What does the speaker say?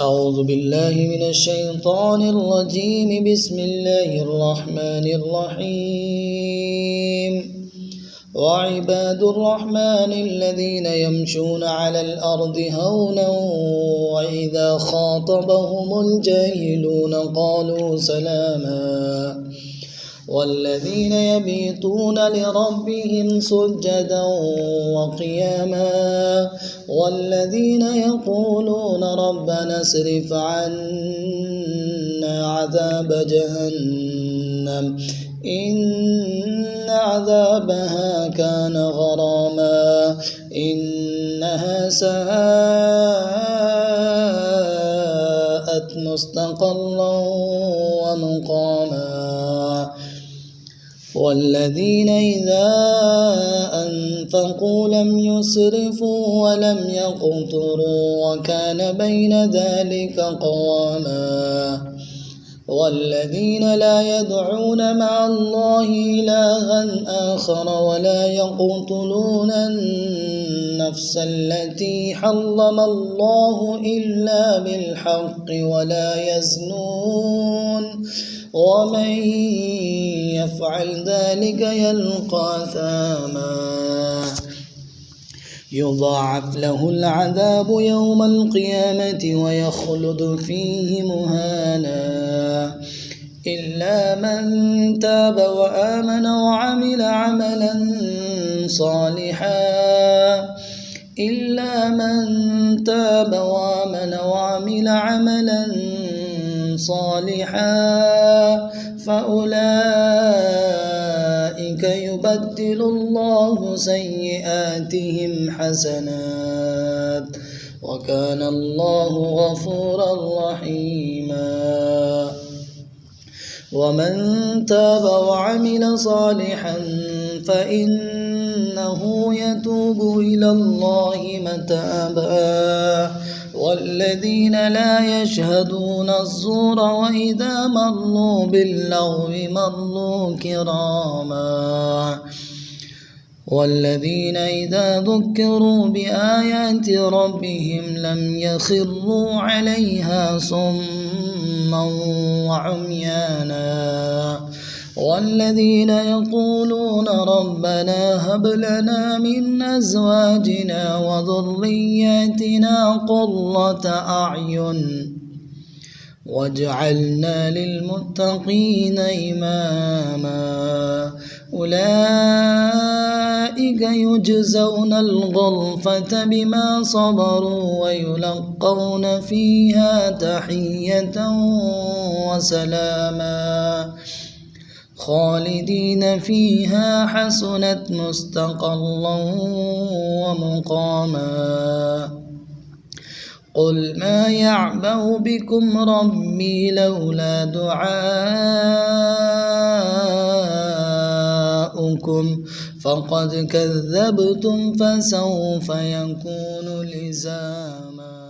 أعوذ بالله من الشيطان الرجيم. بسم الله الرحمن الرحيم. وعباد الرحمن الذين يمشون على الأرض هونا وإذا خاطبهم الجاهلون قالوا سلاما والذين يبيتون لربهم سجدا وقياما والذين يقولون ربنا اصرف عنا عذاب جهنم إن عذابها كان غراما إنها ساءت مستقرا ومقاما والذين إذا أنفقوا لم يسرفوا ولم يقتروا وكان بين ذلك قواما والذين لا يدعون مع الله إلها آخر ولا يقتلون النفس التي حرم الله إلا بالحق ولا يزنون ومن يفعل ذلك يلقى أثاما يضاعف له العذاب يوم القيامة ويخلد فيه مهانا إلا من تاب وآمن وعمل عملا صالحا فأولئك يبدل الله سيئاتهم حسنات وكان الله غفورا رحيما. ومن تاب وعمل صالحا فإنه يتوب إلى الله متابا والذين لا يشهدون الزور وإذا مروا باللغو مروا كراما والذين إذا ذكروا بآيات ربهم لم يخروا عليها صما وعميانا والذين يقولون ربنا هب لنا من أزواجنا وذرياتنا قرة أعين واجعلنا للمتقين إماما أولئك يجزون الغرفة بما صبروا ويلقون فيها تحية وسلاما خالدين فيها حسنت مستقرا ومقاما. قل ما يعبأ بكم ربي لولا دعاؤكم فقد كذبتم فسوف يكون لزاما.